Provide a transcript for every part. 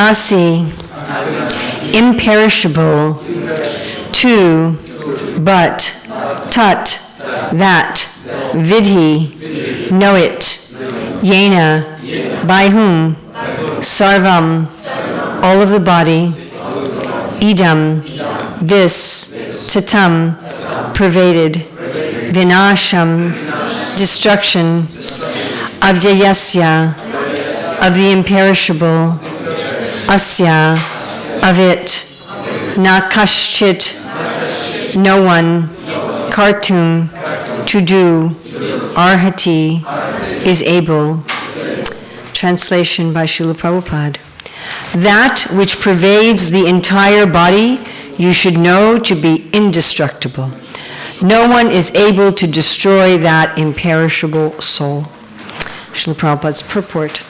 Avinasi, imperishable, tu, but, tat, that, vidhi, know it, yena, by whom, sarvam, all of the body, idam, this, tatam, pervaded, vinasham, destruction, avdyayasya, of the imperishable, asya, of it, na kaschit, no one, kartum, to do, arhati, is able. Translation by Srila Prabhupada. That which pervades the entire body, you should know to be indestructible. No one is able to destroy that imperishable soul. Srila Prabhupada's purport.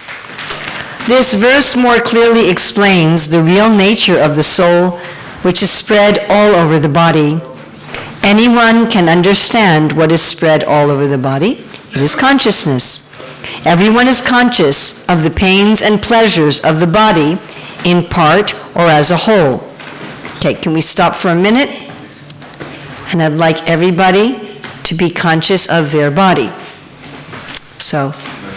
This verse more clearly explains the real nature of the soul, which is spread all over the body. Anyone can understand what is spread all over the body. It is consciousness. Everyone is conscious of the pains and pleasures of the body in part or as a whole. Okay, can we stop for a minute? And I'd like everybody to be conscious of their body. So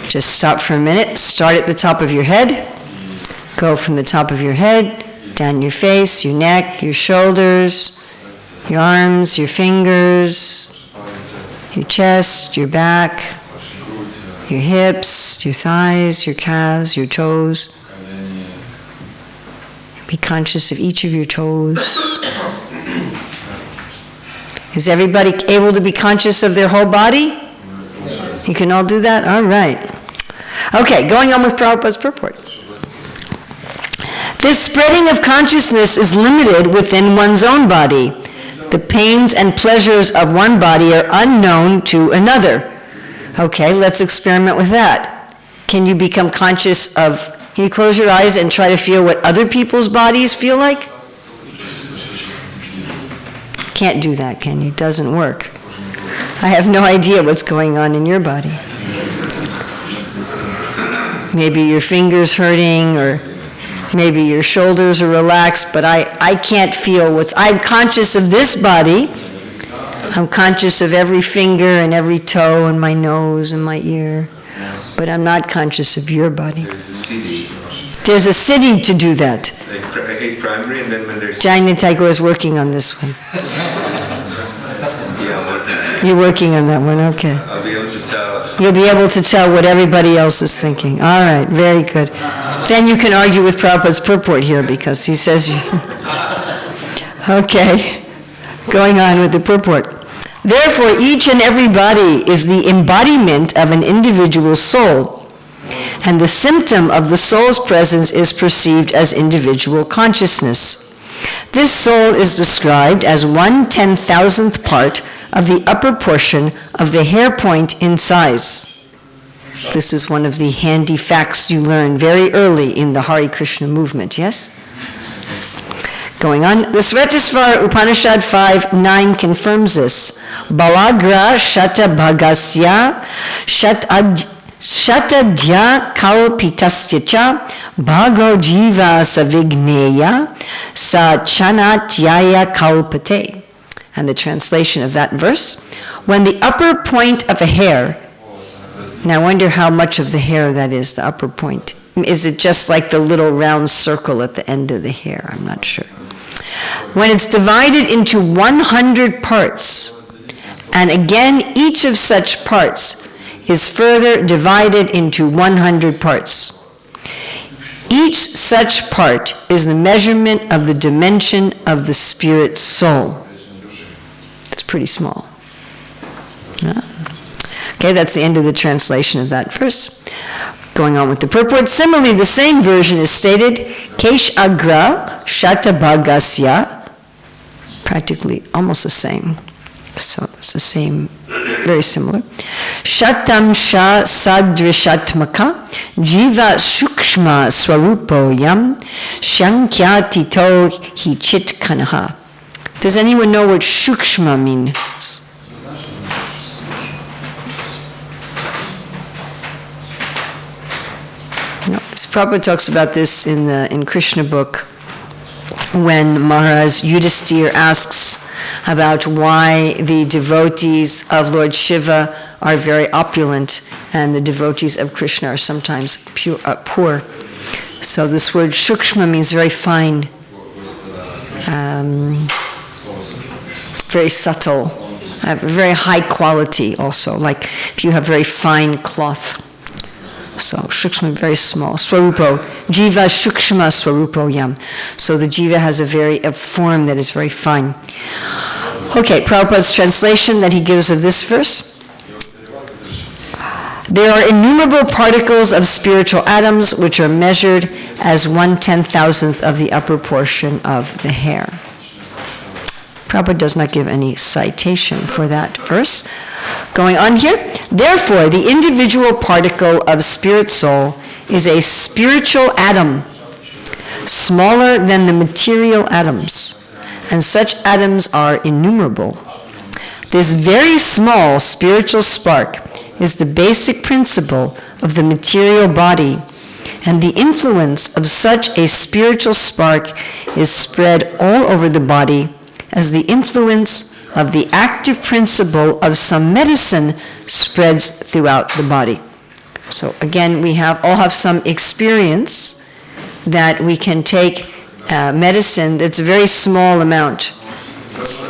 just stop for a minute. Start at the top of your head. Go from the top of your head, down your face, your neck, your shoulders, your arms, your fingers, your chest, your back, your hips, your thighs, your calves, your toes. Be conscious of each of your toes. Is everybody able to be conscious of their whole body? You can all do that? All right. Okay, going on with Prabhupada's purport. This spreading of consciousness is limited within one's own body. The pains and pleasures of one body are unknown to another. Okay, let's experiment with that. Can you become conscious of, can you close your eyes and try to feel what other people's bodies feel like? Can't do that, can you? Doesn't work. I have no idea what's going on in your body. Maybe your fingers hurting, or maybe your shoulders are relaxed, but I can't feel I'm conscious of this body. I'm conscious of every finger and every toe and my nose and my ear, but I'm not conscious of your body. There's a siddhi to do that. Like 8 primary, and then when there's... Jayanta Thakur is working on this one. You're working on that one, okay. I'll be able to tell. You'll be able to tell what everybody else is thinking. All right, very good. Then you can argue with Prabhupada's purport here, because he says you... Okay, going on with the purport. Therefore, each and every body is the embodiment of an individual soul, and the symptom of the soul's presence is perceived as individual consciousness. This soul is described as 1/10,000th part of the upper portion of the hair point in size. This is one of the handy facts you learn very early in the Hare Krishna movement, yes? Going on, the Svetasvara Upanishad 5:9 confirms this. Balagra shata bhagasya shatadya kalpitasya cha bhago jiva savigneya sa chanatyaya kalpate. And the translation of that verse, when the upper point of a hair, now I wonder how much of the hair that is, the upper point. Is it just like the little round circle at the end of the hair? I'm not sure. When it's divided into 100 parts, and again each of such parts is further divided into 100 parts. Each such part is the measurement of the dimension of the spirit soul. It's pretty small. Yeah. Okay, that's the end of the translation of that verse. Going on with the purport. Similarly, the same version is stated, Kesh Agra Shatabhagasya, practically almost the same. So it's the same, very similar. Shatam Sha Sadrishatmaka Jiva Shukshma Swarupo Yam Shankyatito Hi Chit Kanaha. Does anyone know what Shukshma means? No, So Prabhupada talks about this in Krishna book, when Maharaj Yudhisthira asks about why the devotees of Lord Shiva are very opulent and the devotees of Krishna are sometimes poor. So this word shukshma means very fine, very subtle, very high quality also, like if you have very fine cloth. So shukshma, very small. Swarupo, jiva shukshma swarupo yam. So the jiva has a form that is very fine. Okay, Prabhupada's translation that he gives of this verse. There are innumerable particles of spiritual atoms which are measured as 1/10,000th of the upper portion of the hair. Prabhupada does not give any citation for that verse. Going on here, therefore, the individual particle of spirit soul is a spiritual atom, smaller than the material atoms, and such atoms are innumerable. This very small spiritual spark is the basic principle of the material body, and the influence of such a spiritual spark is spread all over the body as the influence of the active principle of some medicine spreads throughout the body. So again, we all have some experience that we can take medicine that's a very small amount,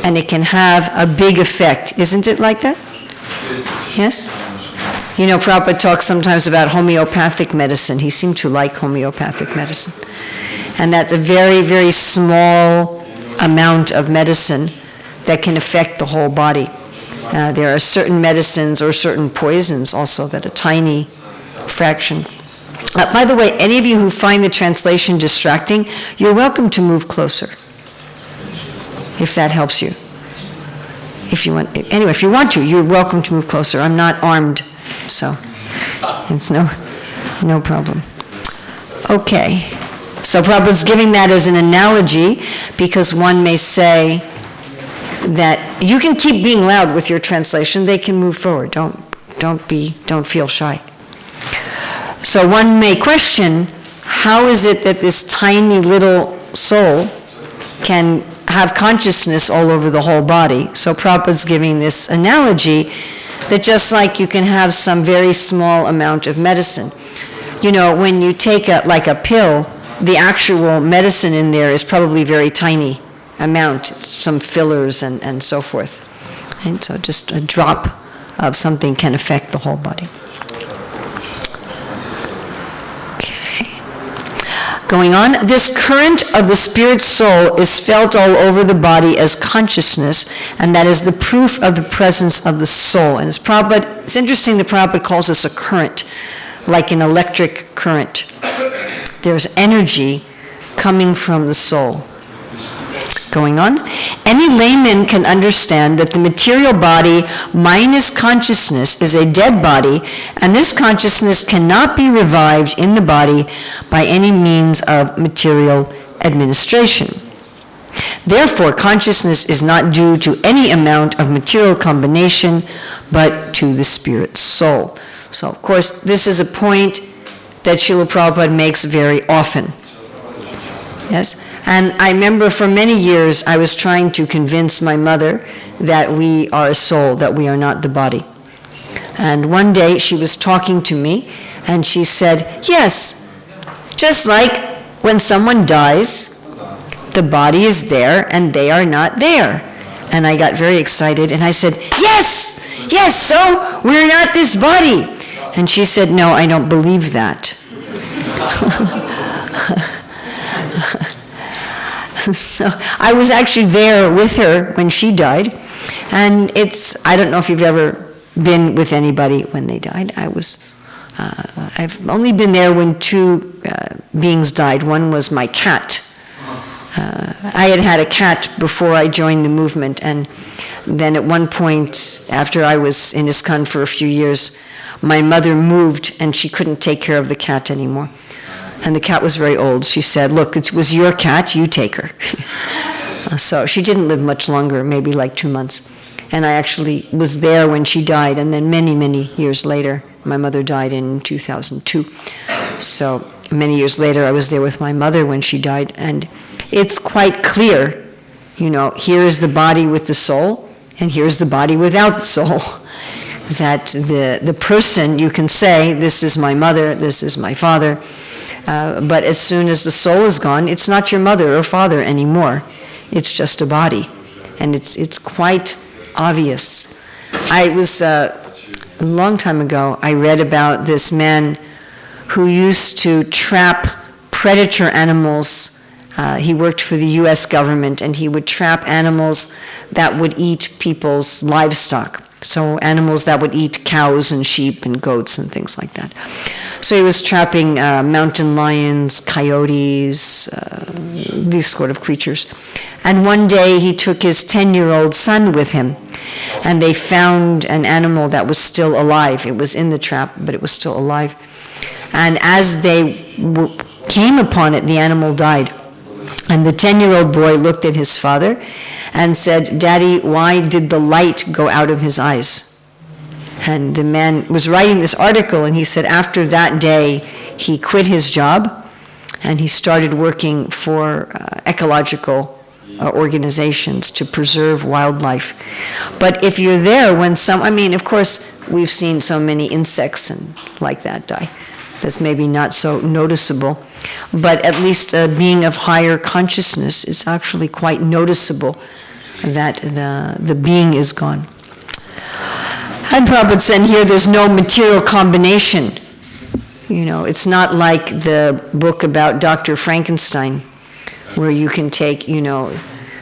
and it can have a big effect. Isn't it like that? Yes? You know, Prabhupada talks sometimes about homeopathic medicine. He seemed to like homeopathic medicine. And that's a very, very small amount of medicine that can affect the whole body. There are certain medicines or certain poisons also that a tiny fraction. By the way, any of you who find the translation distracting, you're welcome to move closer, if that helps you. If you want, anyway, if you want to, you're welcome to move closer. I'm not armed, so it's no problem. Okay, so Prabhupada's giving that as an analogy because one may say that you can keep being loud with your translation. They can move forward. Don't feel shy. So one may question, how is it that this tiny little soul can have consciousness all over the whole body? So Prabhupada's giving this analogy that just like you can have some very small amount of medicine. You know, when you take a pill, the actual medicine in there is probably very tiny amount. It's some fillers and so forth. And so just a drop of something can affect the whole body. Going on, this current of the spirit soul is felt all over the body as consciousness, and that is the proof of the presence of the soul. And it's interesting that Prabhupada calls this a current, like an electric current. There's energy coming from the soul. Going on, any layman can understand that the material body minus consciousness is a dead body, and this consciousness cannot be revived in the body by any means of material administration. Therefore, consciousness is not due to any amount of material combination, but to the spirit soul. So, of course, this is a point that Srila Prabhupada makes very often. Yes? And I remember for many years I was trying to convince my mother that we are a soul, that we are not the body. And one day she was talking to me and she said, yes, just like when someone dies, the body is there and they are not there. And I got very excited and I said, yes, so we're not this body. And she said, no, I don't believe that. So I was actually there with her when she died, and I don't know if you've ever been with anybody when they died. I've only been there when two beings died. One was my cat. I had a cat before I joined the movement, and then at one point, after I was in ISKCON for a few years, my mother moved and she couldn't take care of the cat anymore. And the cat was very old. She said, look, it was your cat, you take her. So she didn't live much longer, maybe like 2 months. And I actually was there when she died, and then many, many years later, my mother died in 2002. So many years later, I was there with my mother when she died, and it's quite clear, here is the body with the soul, and here's the body without the soul. That the person, you can say, this is my mother, this is my father, but as soon as the soul is gone, it's not your mother or father anymore. It's just a body, and it's quite obvious. I was, a long time ago, I read about this man who used to trap predator animals. He worked for the US government, and he would trap animals that would eat people's livestock. So animals that would eat cows and sheep and goats and things like that. So he was trapping mountain lions, coyotes, these sort of creatures. And one day he took his 10-year-old son with him, and they found an animal that was still alive. It was in the trap, but it was still alive. And as they came upon it, the animal died. And the 10-year-old boy looked at his father and said, "Daddy, why did the light go out of his eyes?" And the man was writing this article, and he said after that day, he quit his job, and he started working for ecological organizations to preserve wildlife. But if you're there when of course, we've seen so many insects and like that die. That's maybe not so noticeable. But at least a being of higher consciousness is actually quite noticeable that the being is gone. And Prabhupada said here there's no material combination. It's not like the book about Dr. Frankenstein, where you can take,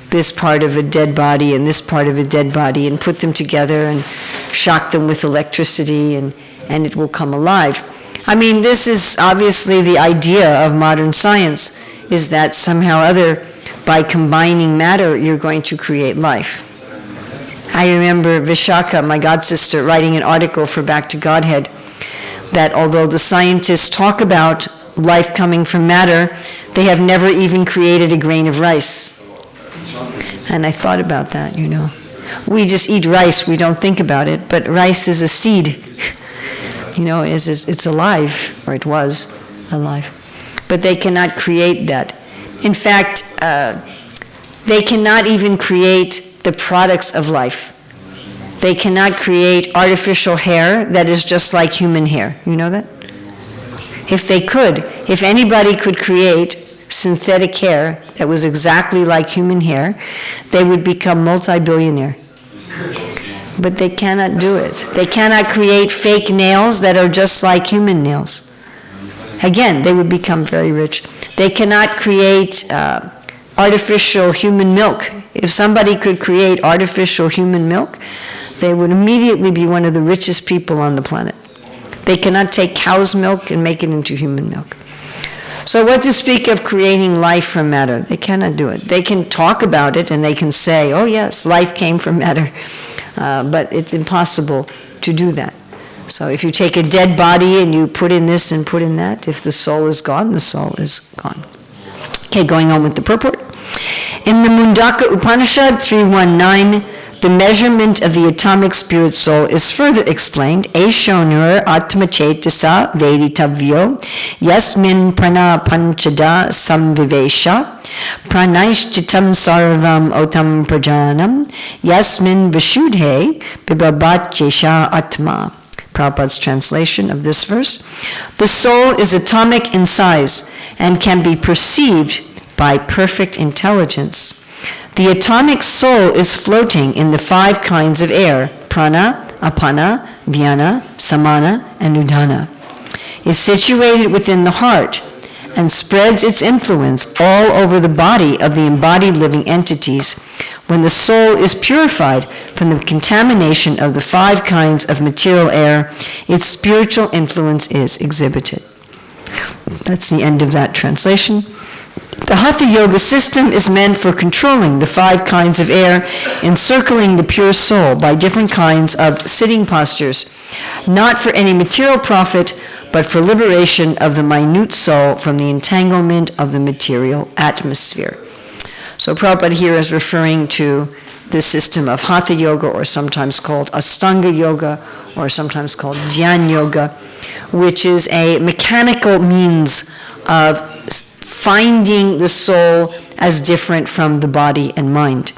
this part of a dead body and this part of a dead body and put them together and shock them with electricity and it will come alive. This is obviously the idea of modern science, is that somehow or other, by combining matter, you're going to create life. I remember Vishaka, my godsister, writing an article for Back to Godhead, that although the scientists talk about life coming from matter, they have never even created a grain of rice. And I thought about that, We just eat rice, we don't think about it, but rice is a seed. It's alive, or it was alive. But they cannot create that. In fact, they cannot even create the products of life. They cannot create artificial hair that is just like human hair. You know that? If anybody could create synthetic hair that was exactly like human hair, they would become multi-billionaire. But they cannot do it. They cannot create fake nails that are just like human nails. Again, they would become very rich. They cannot create artificial human milk. If somebody could create artificial human milk, they would immediately be one of the richest people on the planet. They cannot take cow's milk and make it into human milk. So what to speak of creating life from matter? They cannot do it. They can talk about it and they can say, oh yes, life came from matter. But it's impossible to do that. So if you take a dead body and you put in this and put in that, if the soul is gone, the soul is gone. Okay, going on with the purport. In the Mundaka Upanishad 319, the measurement of the atomic spirit soul is further explained. Eshonur atmachetasa veditavyo yasmin prana panchada samvivesha pranaishchitam sarvam otam prajanam yasmin vishudhe bibabachesha atma. Prabhupada's translation of this verse. The soul is atomic in size and can be perceived by perfect intelligence. The atomic soul is floating in the 5 kinds of air, prana, apana, vyana, samana, and udana. Is situated within the heart and spreads its influence all over the body of the embodied living entities. When the soul is purified from the contamination of the 5 kinds of material air, its spiritual influence is exhibited. That's the end of that translation. The Hatha Yoga system is meant for controlling the 5 kinds of air, encircling the pure soul by different kinds of sitting postures, not for any material profit, but for liberation of the minute soul from the entanglement of the material atmosphere. So Prabhupada here is referring to the system of Hatha Yoga, or sometimes called Astanga Yoga, or sometimes called Dhyan Yoga, which is a mechanical means of finding the soul as different from the body and mind.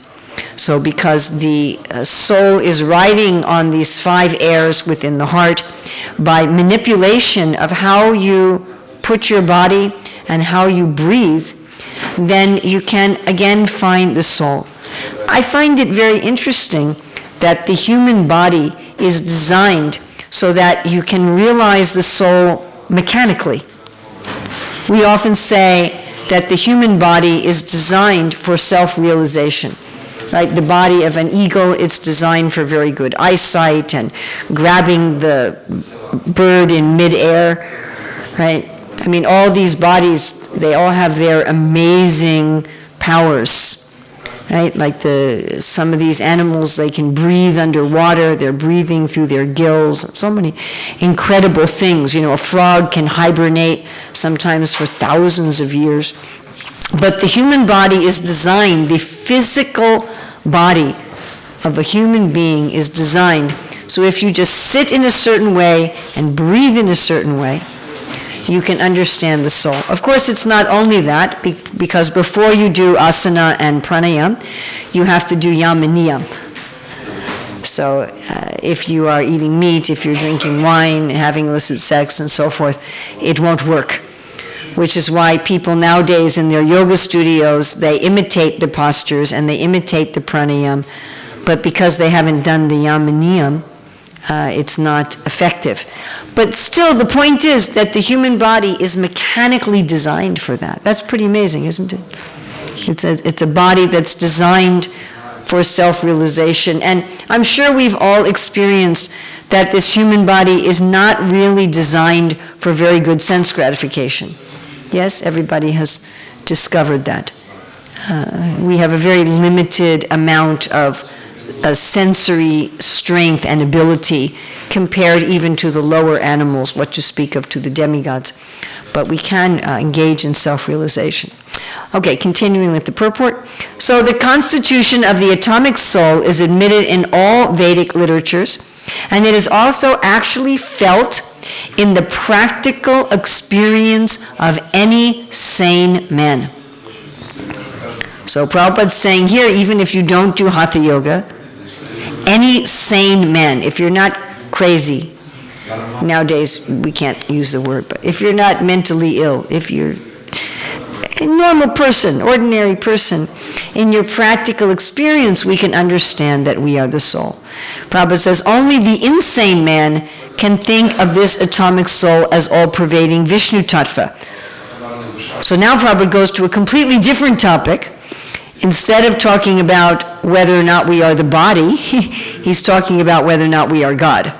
So because the soul is riding on these 5 airs within the heart, by manipulation of how you put your body and how you breathe, then you can again find the soul. I find it very interesting that the human body is designed so that you can realize the soul mechanically. We often say that the human body is designed for self-realization. Right? The body of an eagle, it's designed for very good eyesight and grabbing the bird in midair, right? I mean, all these bodies, they all have their amazing powers, right? Like some of these animals, they can breathe underwater, they're breathing through their gills, so many incredible things. You know, a frog can hibernate sometimes for thousands of years. But the human body is designed, the physical body of a human being is designed. So if you just sit in a certain way and breathe in a certain way, you can understand the soul. Of course, it's not only that, because before you do asana and pranayam, you have to do yam and niyam. So if you are eating meat, if you're drinking wine, having illicit sex, and so forth, it won't work. Which is why people nowadays in their yoga studios, they imitate the postures and they imitate the pranayam, but because they haven't done the yam and niyam, it's not effective. But still, the point is that the human body is mechanically designed for that. That's pretty amazing, isn't it? It's a body that's designed for self-realization. And I'm sure we've all experienced that this human body is not really designed for very good sense gratification. Yes, everybody has discovered that. We have a very limited amount of sensory strength and ability compared even to the lower animals, what to speak of to the demigods. But we can engage in self-realization. Okay, continuing with the purport. So the constitution of the atomic soul is admitted in all Vedic literatures, and it is also actually felt in the practical experience of any sane man. So Prabhupada's saying here, even if you don't do Hatha Yoga, any sane man, if you're not crazy, nowadays we can't use the word, but if you're not mentally ill, if you're a normal person, ordinary person, in your practical experience, we can understand that we are the soul. Prabhupada says, only the insane man can think of this atomic soul as all-pervading Vishnu Tattva. So now Prabhupada goes to a completely different topic. Instead of talking about whether or not we are the body, he's talking about whether or not we are God.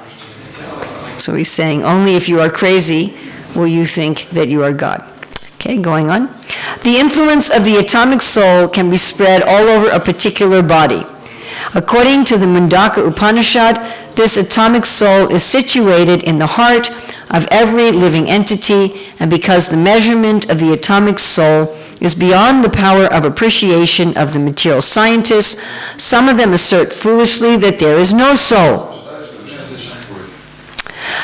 So he's saying, only if you are crazy will you think that you are God. Okay, going on. The influence of the atomic soul can be spread all over a particular body. According to the Mundaka Upanishad, this atomic soul is situated in the heart of every living entity, and because the measurement of the atomic soul is beyond the power of appreciation of the material scientists, some of them assert foolishly that there is no soul.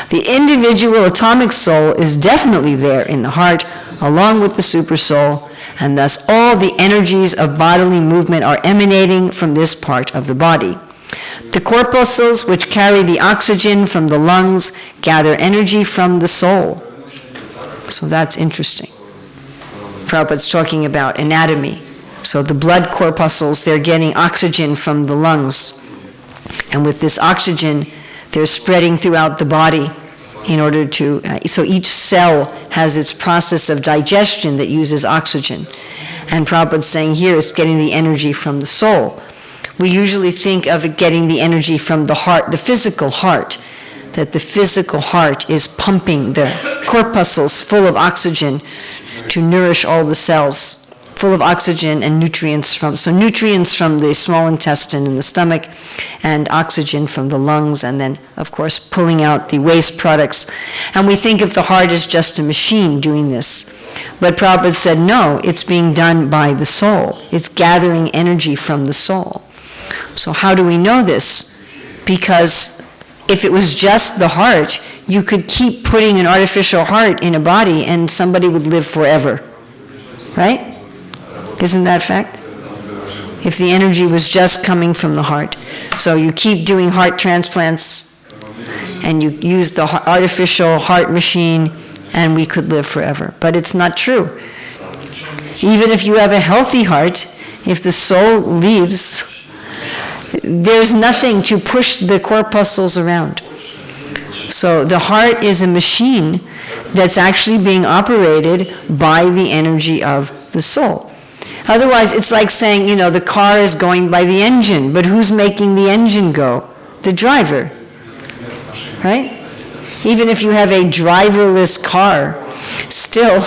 The individual atomic soul is definitely there in the heart, along with the supersoul, and thus all the energies of bodily movement are emanating from this part of the body. The corpuscles which carry the oxygen from the lungs gather energy from the soul. So that's interesting. Prabhupada's talking about anatomy. So the blood corpuscles, they're getting oxygen from the lungs. And with this oxygen, they're spreading throughout the body in order to, so each cell has its process of digestion that uses oxygen. And Prabhupada's saying here it's getting the energy from the soul. We usually think of it getting the energy from the heart, the physical heart, that the physical heart is pumping the corpuscles full of oxygen to nourish all the cells, full of oxygen and nutrients from the small intestine and the stomach, and oxygen from the lungs, and then, of course, pulling out the waste products. And we think of the heart as just a machine doing this. But Prabhupada said, no, it's being done by the soul. It's gathering energy from the soul. So how do we know this? Because if it was just the heart, you could keep putting an artificial heart in a body and somebody would live forever. Right? Isn't that fact? If the energy was just coming from the heart. So you keep doing heart transplants and you use the artificial heart machine and we could live forever. But it's not true. Even if you have a healthy heart, if the soul leaves, there's nothing to push the corpuscles around. So the heart is a machine that's actually being operated by the energy of the soul. Otherwise, it's like saying, the car is going by the engine, but who's making the engine go? The driver. Right? Even if you have a driverless car, still,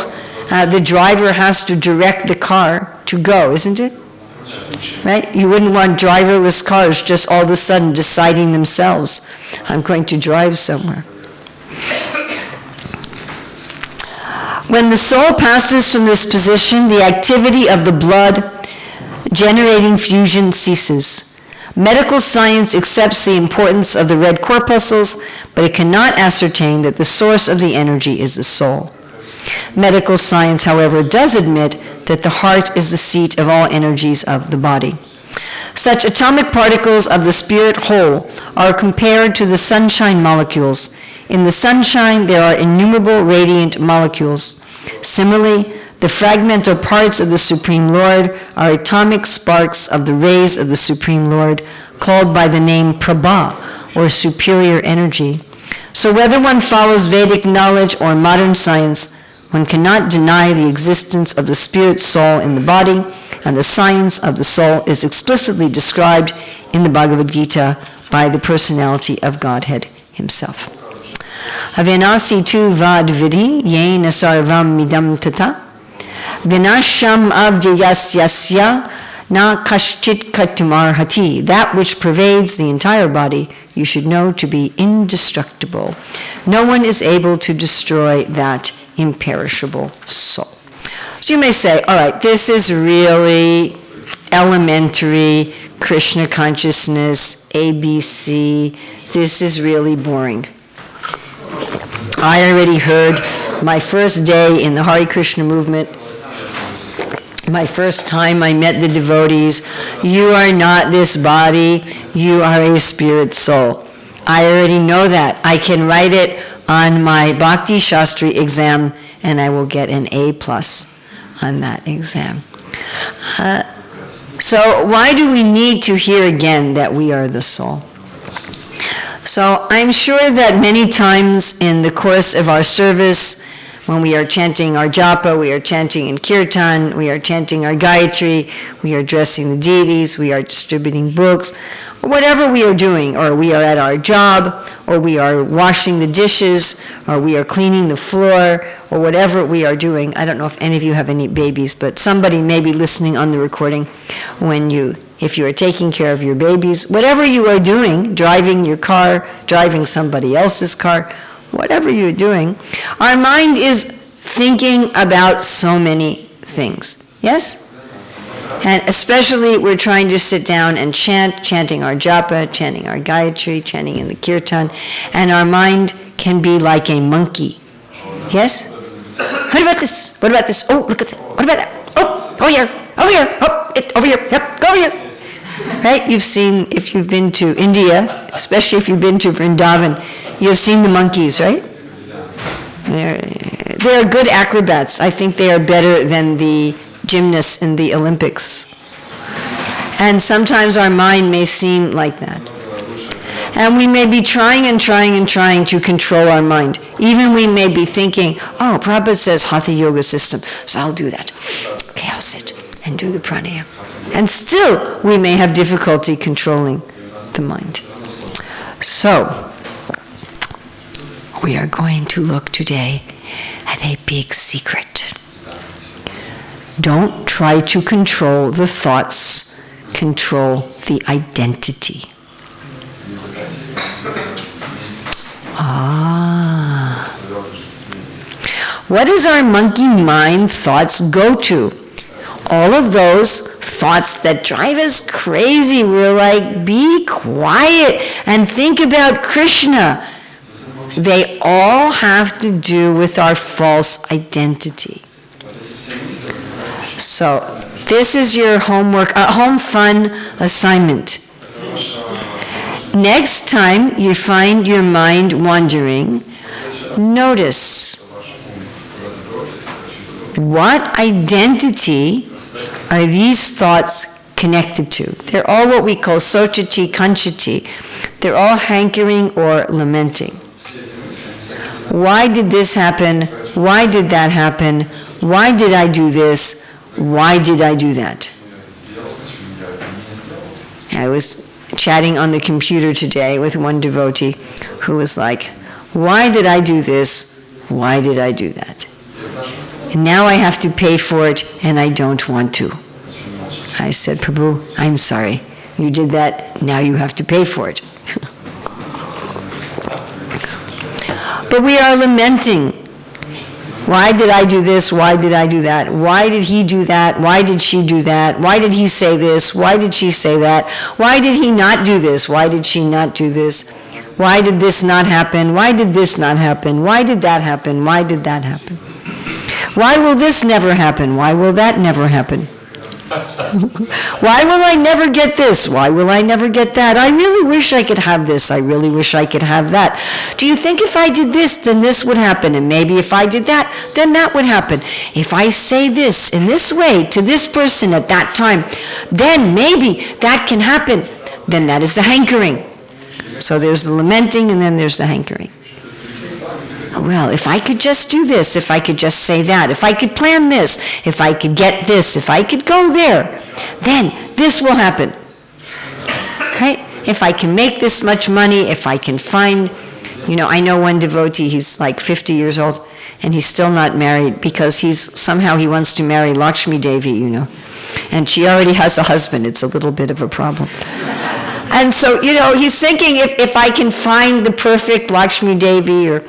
the driver has to direct the car to go, isn't it? Right? You wouldn't want driverless cars just all of a sudden deciding themselves, I'm going to drive somewhere. When the soul passes from this position, the activity of the blood generating fusion ceases. Medical science accepts the importance of the red corpuscles, but it cannot ascertain that the source of the energy is the soul. Medical science, however, does admit that the heart is the seat of all energies of the body. Such atomic particles of the spirit whole are compared to the sunshine molecules. In the sunshine, there are innumerable radiant molecules. Similarly, the fragmental parts of the Supreme Lord are atomic sparks of the rays of the Supreme Lord, called by the name Prabha, or superior energy. So whether one follows Vedic knowledge or modern science, one cannot deny the existence of the spirit soul in the body, and the science of the soul is explicitly described in the Bhagavad Gita by the personality of Godhead himself. Avenasi tu vad vidhi yena sarvam midam tata vinasham avjayasyasya na kashchit kartumarhati. That which pervades the entire body you should know to be indestructible. No one is able to destroy that imperishable soul. So you may say, all right, this is really elementary Krishna consciousness, ABC. This is really boring. I already heard my first day in the Hare Krishna movement, my first time I met the devotees, you are not this body, you are a spirit soul. I already know that. I can write it on my Bhakti Shastri exam and I will get an A+ on that exam. So why do we need to hear again that we are the soul? So I'm sure that many times in the course of our service, when we are chanting our japa, we are chanting in kirtan, we are chanting our gayatri, we are addressing the deities, we are distributing books, or whatever we are doing, or we are at our job, or we are washing the dishes, or we are cleaning the floor, or whatever we are doing. I don't know if any of you have any babies, but somebody may be listening on the recording if you are taking care of your babies, whatever you are doing, driving your car, driving somebody else's car, whatever you're doing, our mind is thinking about so many things. Yes? And especially we're trying to sit down and chanting our japa, chanting our gayatri, chanting in the kirtan, and our mind can be like a monkey. Yes? What about this? What about this? Oh, look at that. What about that? Oh, over here, over here, oh, over here, yep, go over here. Right? You've seen, if you've been to India, especially if you've been to Vrindavan, you've seen the monkeys, right? They're good acrobats. I think they are better than the gymnasts in the Olympics. And sometimes our mind may seem like that. And we may be trying to control our mind. Even we may be thinking, oh, Prabhupada says Hatha Yoga system, so I'll do that. Okay, I'll sit and do the pranayama. And still, we may have difficulty controlling the mind. So, we are going to look today at a big secret. Don't try to control the thoughts, control the identity. What does our monkey mind thoughts go to? All of those thoughts that drive us crazy. We're like, be quiet and think about Krishna. They all have to do with our false identity. So, this is your homework, home fun assignment. Next time you find your mind wandering, notice what identity are these thoughts connected to. They're all what we call sochiti, kanchiti. They're all hankering or lamenting. Why did this happen? Why did that happen? Why did I do this? Why did I do that? I was chatting on the computer today with one devotee who was like, why did I do this? Why did I do that? And now I have to pay for it and I don't want to. I said, Prabhu, I'm sorry. You did that, now you have to pay for it. But we are lamenting. Why did I do this? Why did I do that? Why did he do that? Why did she do that? Why did he say this? Why did she say that? Why did he not do this? Why did she not do this? Why did this not happen? Why did this not happen? Why did that happen? Why did that happen? Why will this never happen? Why will that never happen? Why will I never get this? Why will I never get that? I really wish I could have this. I really wish I could have that. Do you think if I did this, then this would happen? And maybe if I did that, then that would happen. If I say this in this way to this person at that time, then maybe that can happen. Then that is the hankering. So there's the lamenting and then there's the hankering. Well, if I could just do this, if I could just say that, if I could plan this, if I could get this, if I could go there, then this will happen. Right? If I can make this much money, if I can find, I know one devotee, he's like 50 years old, and he's still not married because somehow he wants to marry Lakshmi Devi, And she already has a husband. It's a little bit of a problem. And so, he's thinking if I can find the perfect Lakshmi Devi, or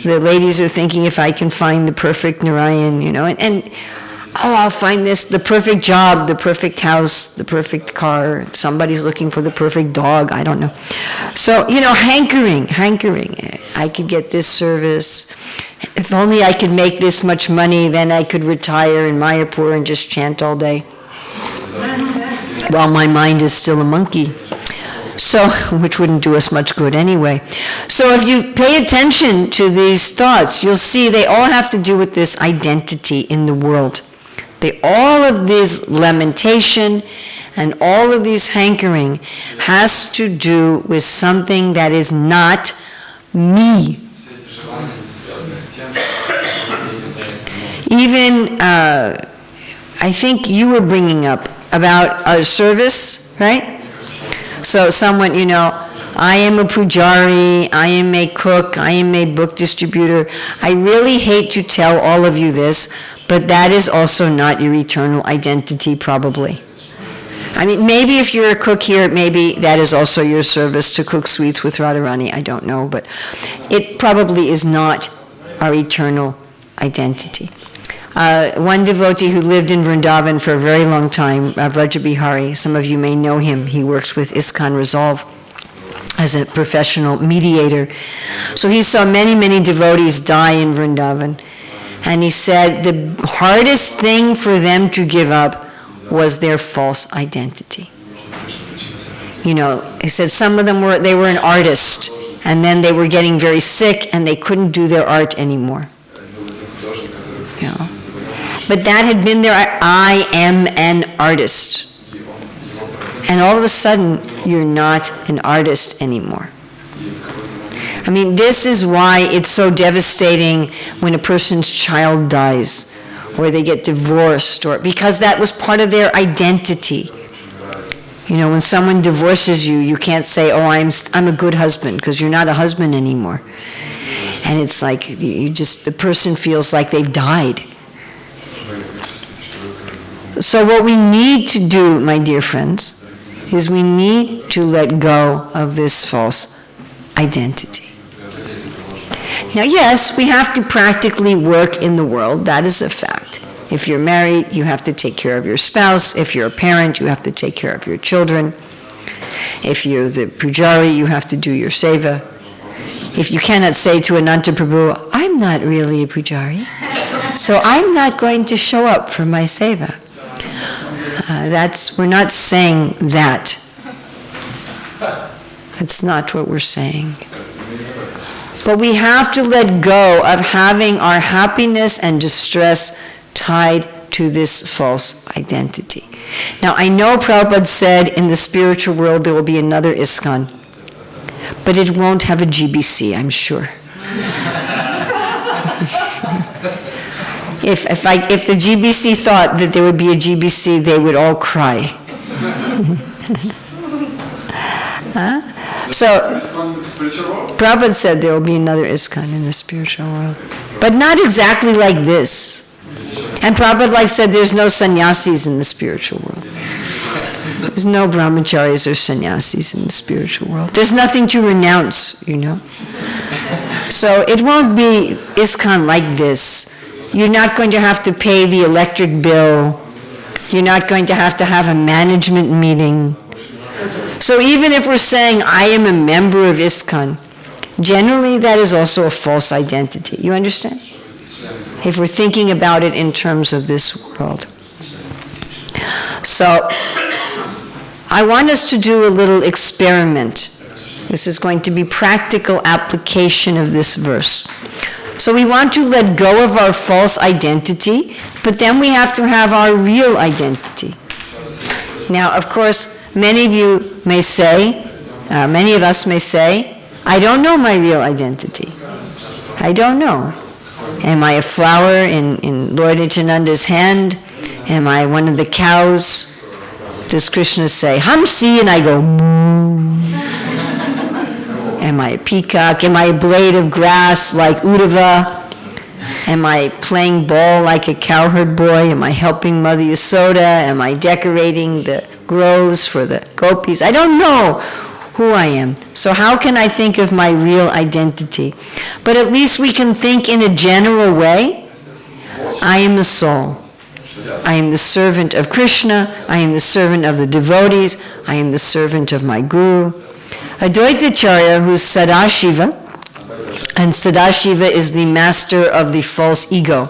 the ladies are thinking if I can find the perfect Narayan, I'll find the perfect job, the perfect house, the perfect car. Somebody's looking for the perfect dog, I don't know. So, hankering. I could get this service. If only I could make this much money, then I could retire in Mayapur and just chant all day. While my mind is still a monkey. So, which wouldn't do us much good anyway. So if you pay attention to these thoughts, you'll see they all have to do with this identity in the world. All of this lamentation and all of these hankering has to do with something that is not me. Even, I think you were bringing up about our service, right? So someone, I am a pujari, I am a cook, I am a book distributor. I really hate to tell all of you this, but that is also not your eternal identity, probably. I mean, maybe if you're a cook here, maybe that is also your service to cook sweets with Radharani, I don't know, but it probably is not our eternal identity. One devotee who lived in Vrindavan for a very long time, Vraja Bihari, some of you may know him. He works with ISKCON Resolve as a professional mediator. So he saw many, many devotees die in Vrindavan. And he said the hardest thing for them to give up was their false identity. He said some of them were an artist, and then they were getting very sick and they couldn't do their art anymore. But that had been their, I am an artist. And all of a sudden, you're not an artist anymore. I mean, this is why it's so devastating when a person's child dies, or they get divorced, or because that was part of their identity. When someone divorces you, you can't say, oh, I'm a good husband, because you're not a husband anymore. And it's like, the person feels like they've died. So what we need to do, my dear friends, is we need to let go of this false identity. Now, yes, we have to practically work in the world. That is a fact. If you're married, you have to take care of your spouse. If you're a parent, you have to take care of your children. If you're the pujari, you have to do your seva. If you cannot say to Ananta Prabhu, I'm not really a pujari, so I'm not going to show up for my seva. We're not saying that. That's not what we're saying. But we have to let go of having our happiness and distress tied to this false identity. Now, I know Prabhupada said in the spiritual world there will be another ISKCON, but it won't have a GBC, I'm sure. If the GBC thought that there would be a GBC, they would all cry. Huh? So, Prabhupada said there will be another ISKCON in the spiritual world. But not exactly like this. And Prabhupada said there's no sannyasis in the spiritual world. There's no brahmacharis or sannyasis in the spiritual world. There's nothing to renounce, you know. So it won't be ISKCON like this. You're not going to have to pay the electric bill. You're not going to have a management meeting. So even if we're saying, I am a member of ISKCON, generally that is also a false identity. You understand? If we're thinking about it in terms of this world. So, I want us to do a little experiment. This is going to be practical application of this verse. So we want to let go of our false identity, but then we have to have our real identity. Now, of course, many of you may say, many of us may say, I don't know my real identity. I don't know. Am I a flower in Lord Nityananda's hand? Am I one of the cows? Does Krishna say, Hamsi, and I go, moo? Am I a peacock? Am I a blade of grass like Uddhava? Am I playing ball like a cowherd boy? Am I helping Mother Yasoda? Am I decorating the groves for the gopis? I don't know who I am. So how can I think of my real identity? But at least we can think in a general way. I am a soul. I am the servant of Krishna. I am the servant of the devotees. I am the servant of my guru. Advaitacharya, who's Sadashiva, and Sadashiva is the master of the false ego.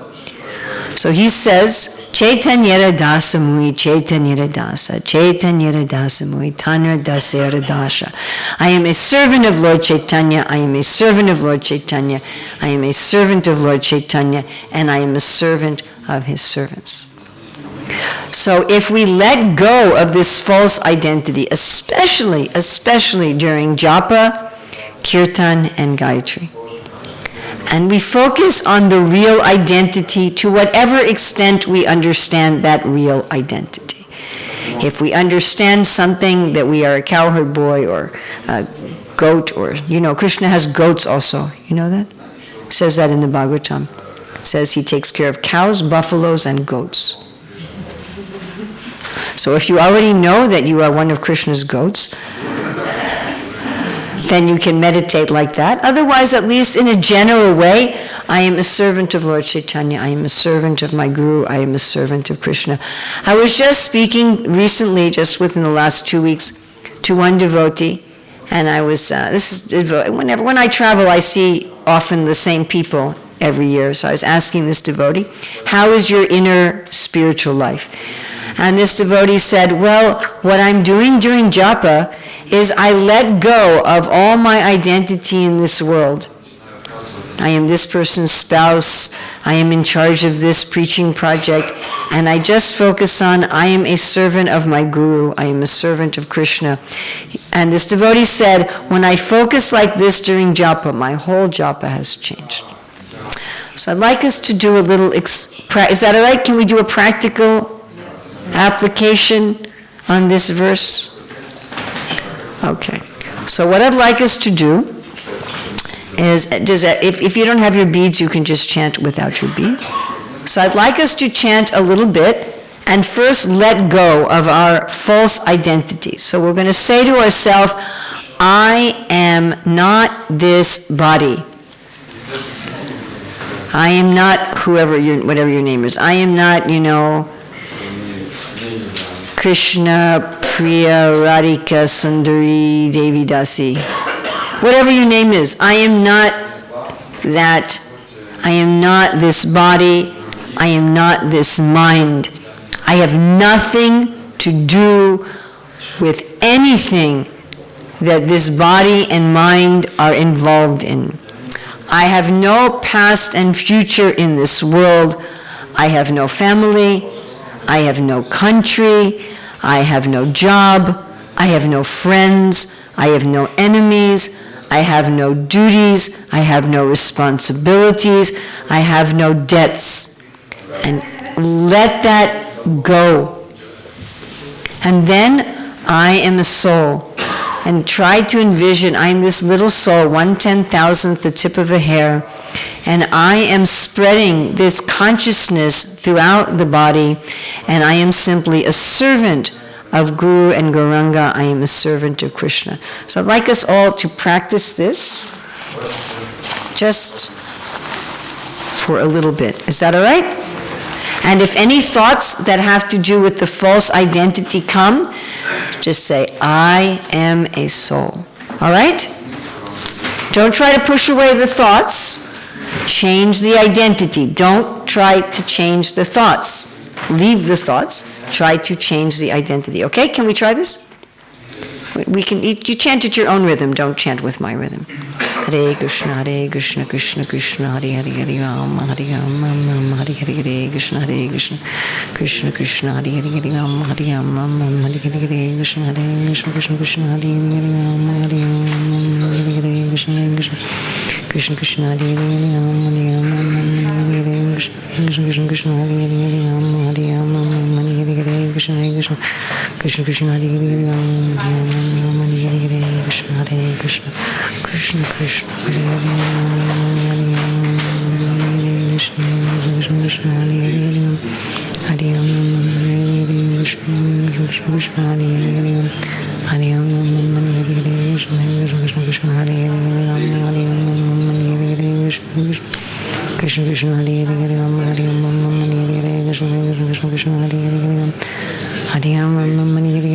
So he says, Chaitanyara dasa mui, Chaitanyara dasa, Chaitanyara dasa mui, Tanra dasera dasha. I am a servant of Lord Chaitanya, I am a servant of Lord Chaitanya, I am a servant of Lord Chaitanya, and I am a servant of his servants. So if we let go of this false identity, especially during japa, kirtan, and gayatri, and we focus on the real identity to whatever extent we understand that real identity. If we understand something that we are a cowherd boy or a goat, or, Krishna has goats also. You know that? It says that in the Bhagavatam. It says he takes care of cows, buffaloes, and goats. So if you already know that you are one of Krishna's goats, then you can meditate like that. Otherwise, at least in a general way, I am a servant of Lord Chaitanya, I am a servant of my Guru, I am a servant of Krishna. I was just speaking recently, just within the last 2 weeks, to one devotee, and I was, when I travel, I see often the same people every year, so I was asking this devotee, how is your inner spiritual life? And this devotee said, well, what I'm doing during japa is I let go of all my identity in this world. I am this person's spouse, I am in charge of this preaching project, and I just focus on, I am a servant of my Guru, I am a servant of Krishna. And this devotee said, when I focus like this during japa, my whole japa has changed. So I'd like us to do a little, is that all right? Can we do a practical application on this verse? Okay. So what I'd like us to do is, if you don't have your beads, you can just chant without your beads. So I'd like us to chant a little bit and first let go of our false identity. So we're going to say to ourselves, I am not this body. I am not whatever your name is. I am not, Krishna, Priya, Radhika, Sundari, Devi Dasi. whatever your name is. I am not that. I am not this body. I am not this mind. I have nothing to do with anything that this body and mind are involved in. I have no past and future in this world. I have no family. I have no country. I have no job. I have no friends. I have no enemies. I have no duties. I have no responsibilities. I have no debts. And let that go. And then I am a soul. And try to envision, I'm this little soul, 1/10,000th the tip of a hair, and I am spreading this consciousness throughout the body, and I am simply a servant of Guru and Gauranga. I am a servant of Krishna. So I'd like us all to practice this just for a little bit. Is that all right? And if any thoughts that have to do with the false identity come, just say, I am a soul. All right? Don't try to push away the thoughts. Change the identity. Don't try to change the thoughts. Leave the thoughts. Try to change the identity. Okay? Can we try this? We can. You chant at your own rhythm. Don't chant with my rhythm. Hare Krishna, Krishna Krishna, Hare Hare, Hare Rama, Hare Rama, Hare Hare, Hare Krishna, Krishna Krishna, Hare Hare, Hare Rama, Hare Rama, Hare Hare, Hare Krishna, Krishna Krishna, Hare Hare, Hare Rama, Hare Rama, Hare Hare, Krishna Krishna, Hare Hare, Hare Rama, Hare Rama, Hare Hare, Krishna Krishna, Hare Hare, Hare Rama, Hare Rama, Hare Hare, Hare Krishna Krishna, Hare Hare, Hare Rama, Hare Rama, Hare Hare, Krishna Krishna, Krishna Krishna, Hare Hare, Krishna Krishna, Hare Hare, Hare Rama, Hare Hare, Krishna Krishna, Hare Hare, Hare Rama, Hare Hare, Krishna Krishna, Hare Hare, Hare Rama, Hare Rama, Hare Hare, Krishna Krishna, Hare Hare, Hare Rama, Hare Rama, Hare Hare, Krishna Krishna, Hare Hare, Hare Rama, Hare Rama, Hare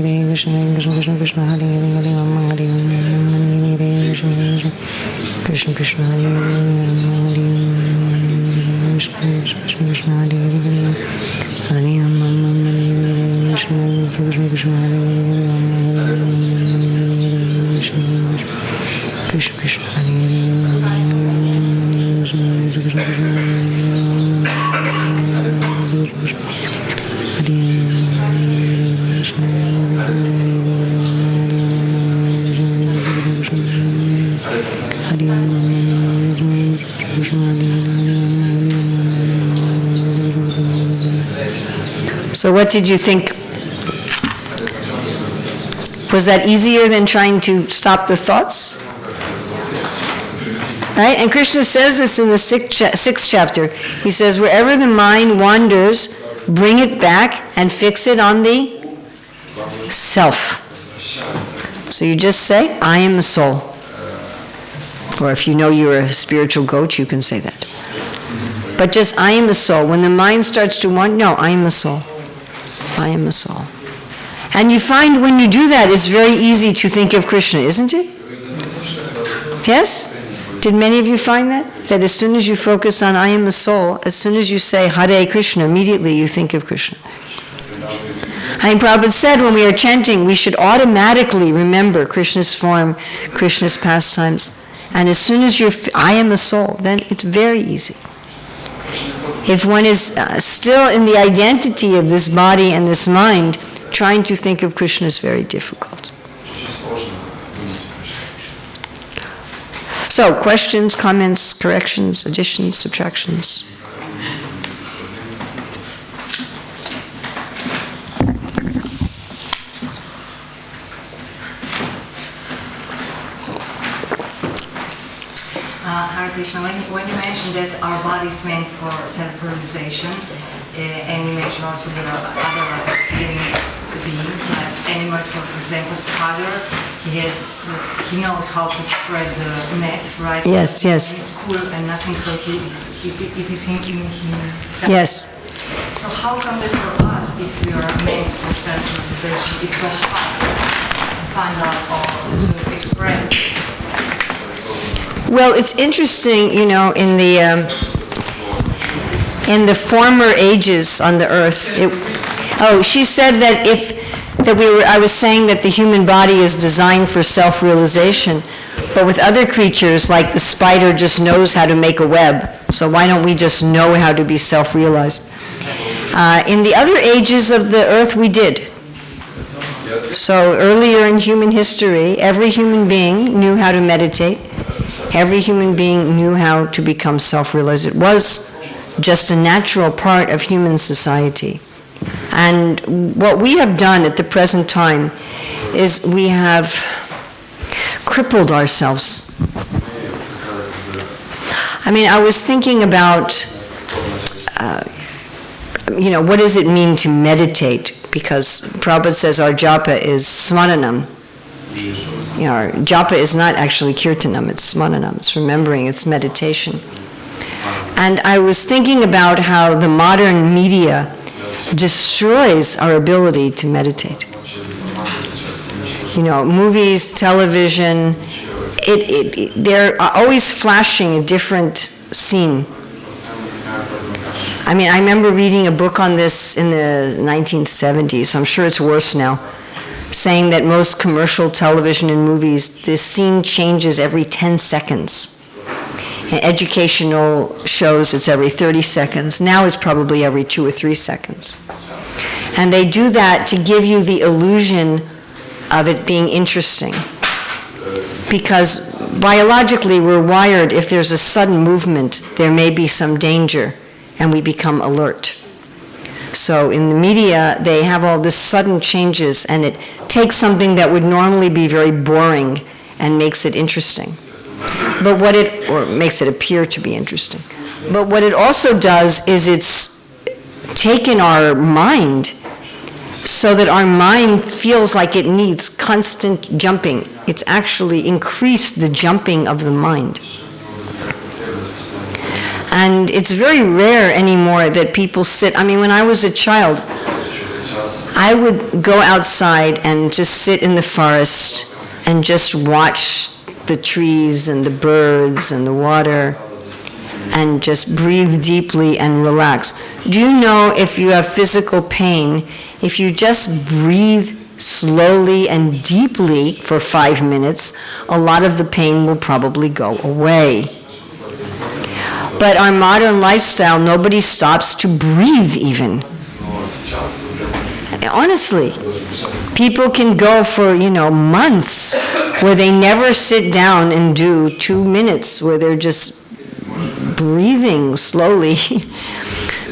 Hare, Krishna Krishna, Hare Hare, Hare Rama, Hare Rama, Hare Hare, Krishna Krishna, Hare Hare, Krishna Krishna, Hare Hare, Hare Rama, Hare Hare, Krishna Krishna, Hare Hare, Hare Rama, Krishna Krishna, Hare Hare, So what did you think? Was that easier than trying to stop the thoughts? Right? And Krishna says this in the sixth chapter. He says, wherever the mind wanders, bring it back and fix it on the self. So you just say, I am a soul. Or if you know you're a spiritual coach, you can say that. But just, I am a soul. When the mind starts to wander, no, I am a soul. I am a soul. And you find when you do that, it's very easy to think of Krishna, isn't it? Yes? Did many of you find that? That as soon as you focus on I am a soul, as soon as you say Hare Krishna, immediately you think of Krishna. And Prabhupada said when we are chanting, we should automatically remember Krishna's form, Krishna's pastimes. And as soon as you're, I am a soul, then it's very easy. If one is still in the identity of this body and this mind, trying to think of Krishna is very difficult. So, questions, comments, corrections, additions, subtractions? Hare Krishna, when you mentioned that our body is meant for self-realization, and you mentioned also there are other living beings, like animals, for example, spider, he knows how to spread the net, right? Yes, yes. He's cool and nothing, so it is in himself. Yes. So how come that for us, if we are meant for self-realization, it's so hard to find out or to express this? Well, it's interesting, you know, in the former ages on the earth. She said that I was saying that the human body is designed for self-realization, but with other creatures, like the spider just knows how to make a web, so why don't we just know how to be self-realized? In the other ages of the earth, we did. So earlier in human history, every human being knew how to meditate. Every human being knew how to become self-realized. It was just a natural part of human society. And what we have done at the present time is we have crippled ourselves. I mean, I was thinking about, what does it mean to meditate? Because Prabhupada says our japa is smaranam. Our japa is not actually kirtanam, it's smaranam, it's remembering, it's meditation. And I was thinking about how the modern media destroys our ability to meditate. Movies, television, they're always flashing a different scene. I mean, I remember reading a book on this in the 1970s, I'm sure it's worse now, saying that most commercial television and movies, the scene changes every 10 seconds. In educational shows, it's every 30 seconds. Now it's probably every 2 or 3 seconds. And they do that to give you the illusion of it being interesting. Because biologically, we're wired, if there's a sudden movement, there may be some danger, and we become alert. So in the media, they have all this sudden changes, and it takes something that would normally be very boring and makes it interesting. Or makes it appear to be interesting. But what it also does is it's taken our mind so that our mind feels like it needs constant jumping. It's actually increased the jumping of the mind. And it's very rare anymore that people sit. I mean, when I was a child, I would go outside and just sit in the forest and just watch the trees and the birds and the water and just breathe deeply and relax. Do you know if you have physical pain, if you just breathe slowly and deeply for 5 minutes, a lot of the pain will probably go away. But our modern lifestyle, nobody stops to breathe even. Honestly, people can go for, months where they never sit down and do 2 minutes where they're just breathing slowly.